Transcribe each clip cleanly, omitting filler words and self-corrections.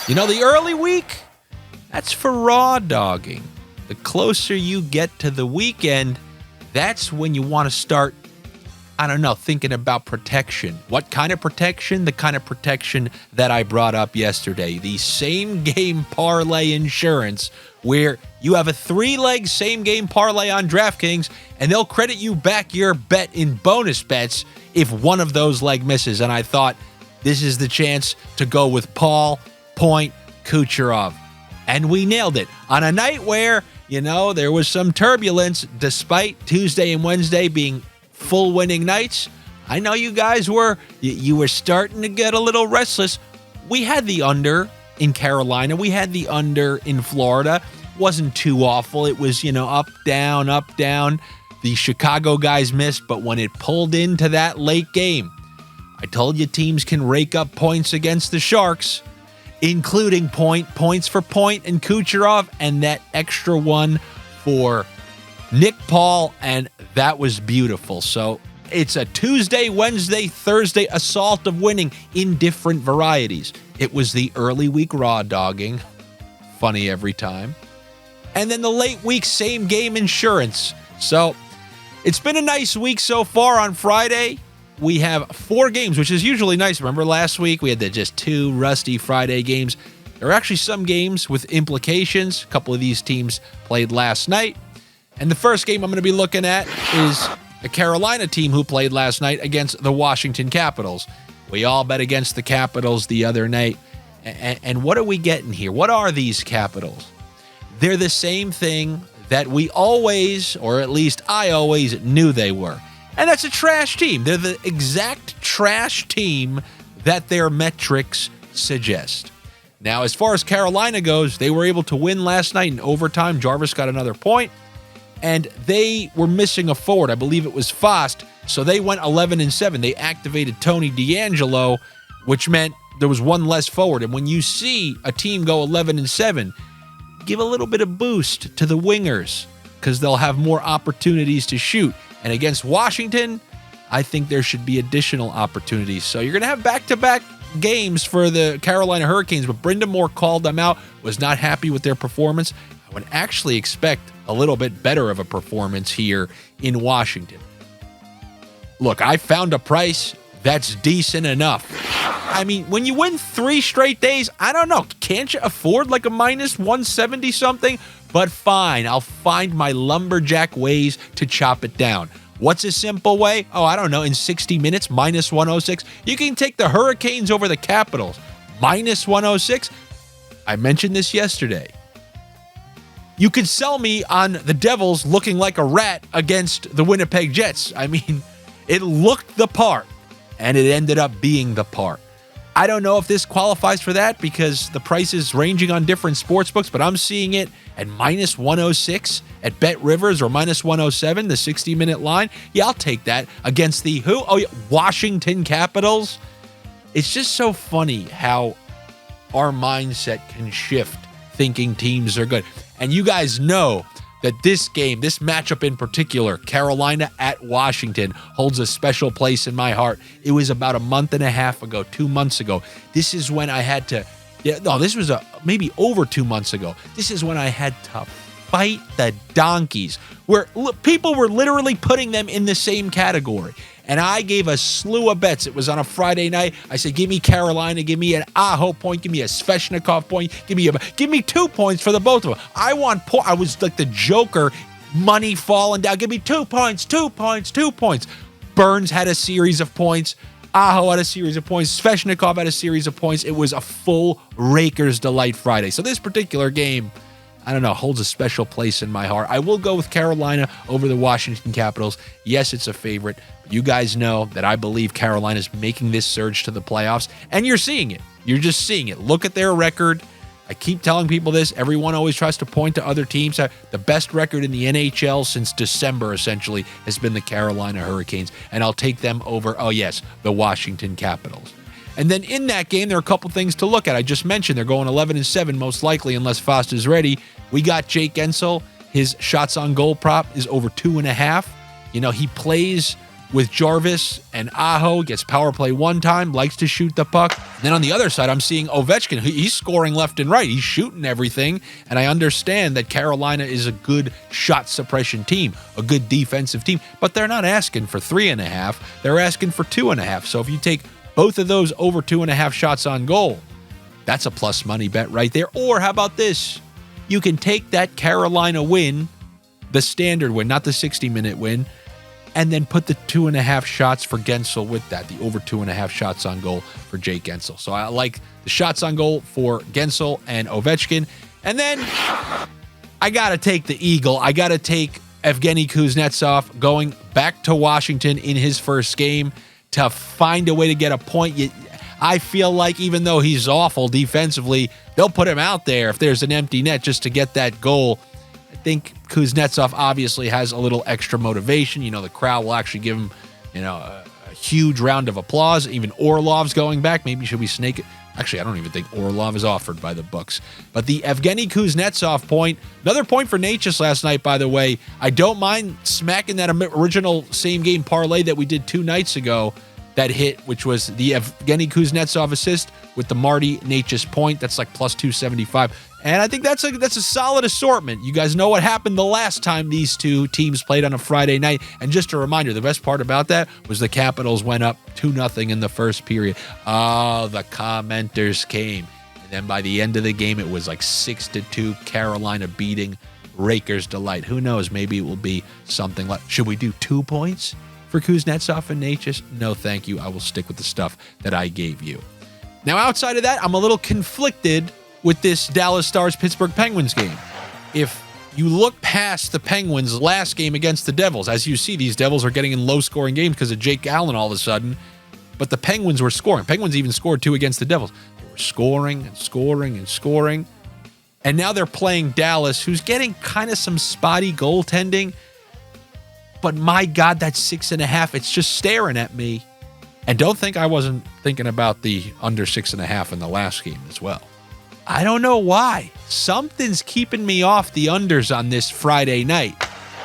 You know, the early week, that's for raw dogging. The closer you get to the weekend, that's when you want to start, thinking about protection. What kind of protection? The kind of protection that I brought up yesterday. The same game parlay insurance, where you have a 3-leg same game parlay on DraftKings, and they'll credit you back your bet in bonus bets if one of those leg misses. And I thought, this is the chance to go with Paul Point Kucherov. And we nailed it on a night where, there was some turbulence despite Tuesday and Wednesday being full winning nights. I know you guys were starting to get a little restless. We had the under in Carolina. We had the under in Florida. Wasn't too awful. It was, up, down, up, down. The Chicago guys missed, but when it pulled into that late game, I told you teams can rake up points against the Sharks, including points for Point and Kucherov, and that extra one for Nick Paul, and that was beautiful. So it's a Tuesday, Wednesday, Thursday assault of winning in different varieties. It was the early week raw dogging, funny every time, and then the late week same game insurance. So it's been a nice week so far. On Friday, we have 4 games, which is usually nice. Remember last week we had just 2 rusty Friday games. There are actually some games with implications. A couple of these teams played last night. And the first game I'm going to be looking at is the Carolina team who played last night against the Washington Capitals. We all bet against the Capitals the other night. And what are we getting here? What are these Capitals? They're the same thing that we always, or at least I always, knew they were. And that's a trash team. They're the exact trash team that their metrics suggest. Now, as far as Carolina goes, they were able to win last night in overtime. Jarvis got another point. And they were missing a forward. I believe it was Fost. So they went 11-7. They activated Tony DeAngelo, which meant there was one less forward. And when you see a team go 11-7, give a little bit of boost to the wingers because they'll have more opportunities to shoot. And against Washington, I think there should be additional opportunities. So you're going to have back-to-back games for the Carolina Hurricanes, but Brendan Moore called them out, was not happy with their performance. I would actually expect a little bit better of a performance here in Washington. Look, I found a price that's decent enough. I mean, when you win 3 straight days, I don't know, can't you afford like a minus 170 something? But fine, I'll find my lumberjack ways to chop it down. What's a simple way? Oh, I don't know, in 60 minutes, minus 106. You can take the Hurricanes over the Capitals, minus 106. I mentioned this yesterday. You could sell me on the Devils looking like a rat against the Winnipeg Jets. I mean, it looked the part, and it ended up being the part. I don't know if this qualifies for that because the price is ranging on different sports books, but I'm seeing it at minus 106 at Bet Rivers or minus 107, the 60-minute line. Yeah, I'll take that against the who? Oh, yeah, Washington Capitals. It's just so funny how our mindset can shift thinking teams are good. And you guys know that this game, this matchup in particular, Carolina at Washington, holds a special place in my heart. It was about a month and a half ago, 2 months ago. This is when I had to, this was maybe over 2 months ago. This is when I had to fight the donkeys, where people were literally putting them in the same category. And I gave a slew of bets. It was on a Friday night. I said, give me Carolina, give me an Aho point, give me a Svechnikov point, give me 2 points for the both of them. I was like the Joker, money falling down. Give me 2 points, 2 points, 2 points. Burns had a series of points. Aho had a series of points. Svechnikov had a series of points. It was a full Raker's Delight Friday. So this particular game, I don't know, holds a special place in my heart. I will go with Carolina over the Washington Capitals. Yes, it's a favorite. But you guys know that I believe Carolina's making this surge to the playoffs, and you're seeing it. You're just seeing it. Look at their record. I keep telling people this. Everyone always tries to point to other teams. The best record in the NHL since December, essentially, has been the Carolina Hurricanes, and I'll take them over, the Washington Capitals. And then in that game, there are a couple things to look at. I just mentioned they're going 11-7, most likely, unless Fost is ready. We got Jake Gensel. His shots on goal prop is over 2.5. He plays with Jarvis and Aho. Gets power play one time, likes to shoot the puck. And then on the other side, I'm seeing Ovechkin. He's scoring left and right. He's shooting everything. And I understand that Carolina is a good shot suppression team, a good defensive team, but they're not asking for 3.5. They're asking for 2.5. So if you take both of those over 2.5 shots on goal, that's a plus money bet right there. Or how about this? You can take that Carolina win, the standard win, not the 60-minute win, and then put the 2.5 shots for Gensel with that, the over 2.5 shots on goal for Jake Gensel. So I like the shots on goal for Gensel and Ovechkin. And then I got to take the Eagle. I got to take Evgeny Kuznetsov going back to Washington in his first game to find a way to get a point. I feel like even though he's awful defensively, they'll put him out there if there's an empty net just to get that goal. I think Kuznetsov obviously has a little extra motivation. You know, the crowd will actually give him, a huge round of applause. Even Orlov's going back. Maybe should we snake it? Actually, I don't even think Orlov is offered by the books. But the Evgeny Kuznetsov point, another point for Natchez last night, by the way. I don't mind smacking that original same-game parlay that we did 2 nights ago that hit, which was the Evgeny Kuznetsov assist with the Marty Natchez point. That's like plus 275. And I think that's a solid assortment. You guys know what happened the last time these two teams played on a Friday night. And just a reminder, the best part about that was the Capitals went up 2-0 in the first period. Oh, the commenters came. And then by the end of the game, it was like 6-2, Carolina beating Rakers' Delight. Who knows? Maybe it will be something like, should we do 2 points for Kuznetsov and Natchez? No, thank you. I will stick with the stuff that I gave you. Now, outside of that, I'm a little conflicted with this Dallas Stars-Pittsburgh Penguins game. If you look past the Penguins' last game against the Devils, as you see, these Devils are getting in low-scoring games because of Jake Allen all of a sudden, but the Penguins were scoring. Penguins even scored 2 against the Devils. They were scoring and scoring and scoring, and now they're playing Dallas, who's getting kind of some spotty goaltending, but my God, that 6.5, it's just staring at me. And don't think I wasn't thinking about the under 6.5 in the last game as well. I don't know why. Something's keeping me off the unders on this Friday night.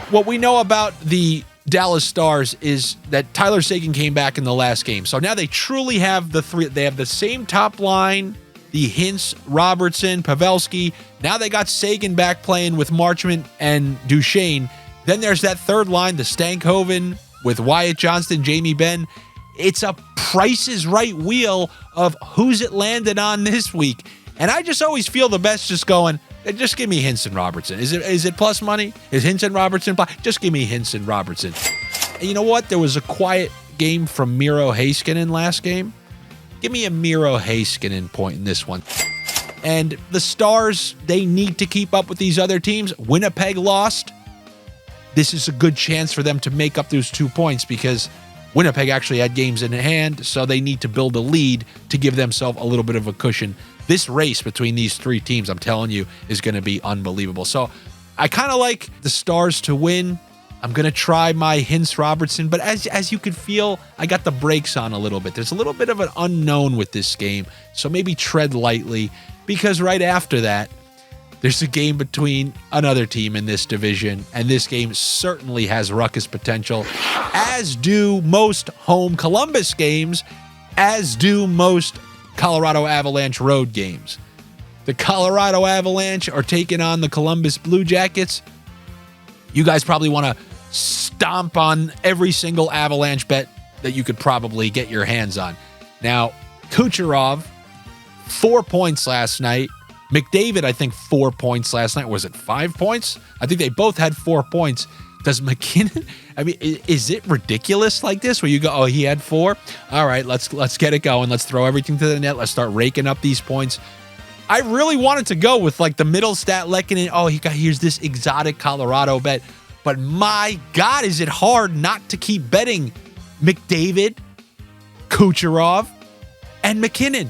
What we know about the Dallas Stars is that Tyler Seguin came back in the last game. So now they truly have the three. They have the same top line, the Hintz, Robertson, Pavelski. Now they got Seguin back playing with Marchment and Duchesne. Then there's that third line, the Stankhoven with Wyatt Johnston, Jamie Benn. It's a Price is Right wheel of who's it landed on this week. And I just always feel the best just going, just give me Hintz and Robertson. Is it plus money? Is Hintz and Robertson plus? Just give me Hintz and Robertson. And you know what? There was a quiet game from Miro Heiskanen last game. Give me a Miro Heiskanen point in this one. And the Stars, they need to keep up with these other teams. Winnipeg lost. This is a good chance for them to make up those 2 points because Winnipeg actually had games in hand, so they need to build a lead to give themselves a little bit of a cushion. This race between these 3 teams, I'm telling you, is going to be unbelievable. So I kind of like the Stars to win. I'm going to try my Hintz Robertson, but as you could feel, I got the brakes on a little bit. There's a little bit of an unknown with this game, so maybe tread lightly because right after that, there's a game between another team in this division, and this game certainly has ruckus potential, as do most home Columbus games, as do most Colorado Avalanche road games. The Colorado Avalanche are taking on the Columbus Blue Jackets. You guys probably want to stomp on every single Avalanche bet that you could probably get your hands on. Now, Kucherov, 4 points last night. McDavid, I think 4 points last night. Was it 5 points? I think they both had 4 points. Does McKinnon, I mean, is it ridiculous like this where you go, oh, he had 4? All right, let's get it going. Let's throw everything to the net. Let's start raking up these points. I really wanted to go with like the middle stat Lehkonen. Oh, here's this exotic Colorado bet. But my God, is it hard not to keep betting McDavid, Kucherov, and McKinnon.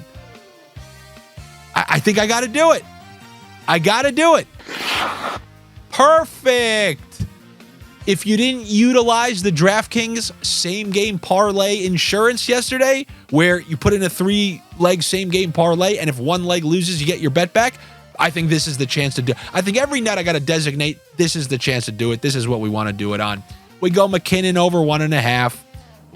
I think I got to do it. I got to do it. Perfect. If you didn't utilize the Draftkings same-game parlay insurance yesterday, where you put in a 3-leg same-game parlay, and if one leg loses, you get your bet back, I think this is the chance to do it. I think every night I got to designate this is the chance to do it. This is what we want to do it on. We go McKinnon over 1.5.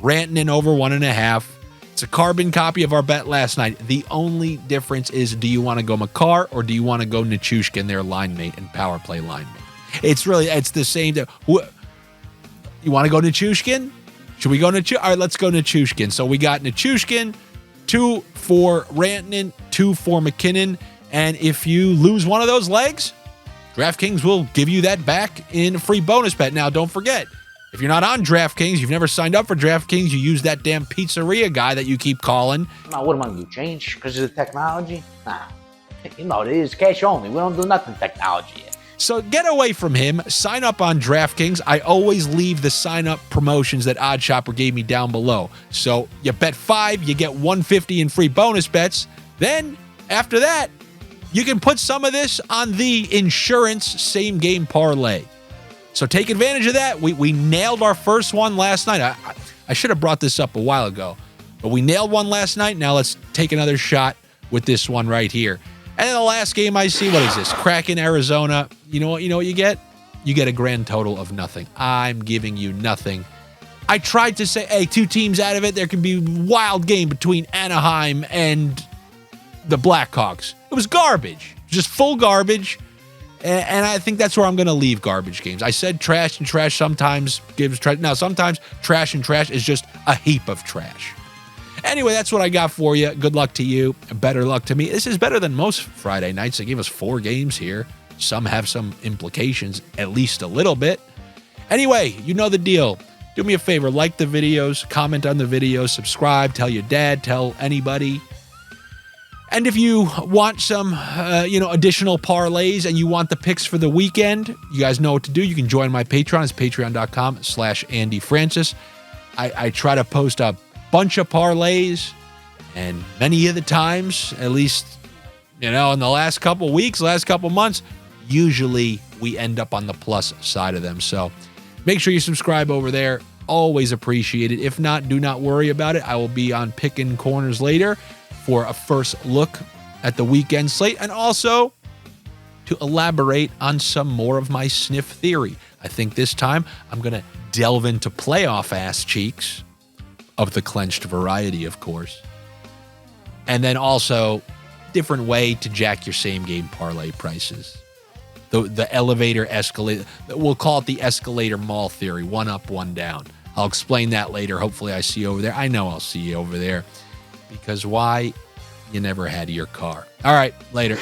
Rantanen over 1.5. It's a carbon copy of our bet last night. The only difference is, do you want to go Makar or do you want to go Nichushkin, their line mate and power play line mate? It's the same. You want to go Nichushkin? Should we go Nichushkin? All right, let's go Nichushkin. So we got Nichushkin, 2 for Rantanen, 2 for McKinnon. And if you lose one of those legs, DraftKings will give you that back in a free bonus bet. Now, don't forget, if you're not on DraftKings, you've never signed up for DraftKings, you use that damn pizzeria guy that you keep calling. Now, what am I going to do? Change because of the technology? Nah. You know, it is cash only. We don't do nothing technology yet. So get away from him. Sign up on DraftKings. I always leave the sign-up promotions that OddsShopper gave me down below. So you bet $5, you get $150 in free bonus bets. Then, after that, you can put some of this on the insurance same-game parlay. So take advantage of that. We nailed our first one last night. I should have brought this up a while ago, but we nailed one last night. Now let's take another shot with this one right here. And then the last game I see, what is this? Kraken, Arizona. You know what you get? You get a grand total of nothing. I'm giving you nothing. I tried to say, hey, 2 teams out of it. There can be a wild game between Anaheim and the Blackhawks. It was garbage. Just full garbage. And I think that's where I'm going to leave garbage games. I said trash and trash sometimes gives trash. Now, sometimes trash and trash is just a heap of trash. Anyway, that's what I got for you. Good luck to you. Better luck to me. This is better than most Friday nights. They gave us 4 games here. Some have some implications, at least a little bit. Anyway, you know the deal. Do me a favor. Like the videos. Comment on the videos. Subscribe. Tell your dad. Tell anybody. And if you want some, additional parlays and you want the picks for the weekend, you guys know what to do. You can join my Patreon. It's patreon.com/Andy Francess. I try to post a bunch of parlays, and many of the times, at least, in the last couple weeks, last couple months, usually we end up on the plus side of them. So make sure you subscribe over there. Always appreciate it. If not, do not worry about it. I will be on Pickin' Corners later for a first look at the weekend slate, and also to elaborate on some more of my sniff theory. I think this time I'm going to delve into playoff ass cheeks of the clenched variety, of course. And then also different way to jack your same game parlay prices. The elevator escalator, we'll call it the escalator mall theory, 1 up, 1 down. I'll explain that later. Hopefully I see you over there. I know I'll see you over there. Because why? You never had your car. All right, later.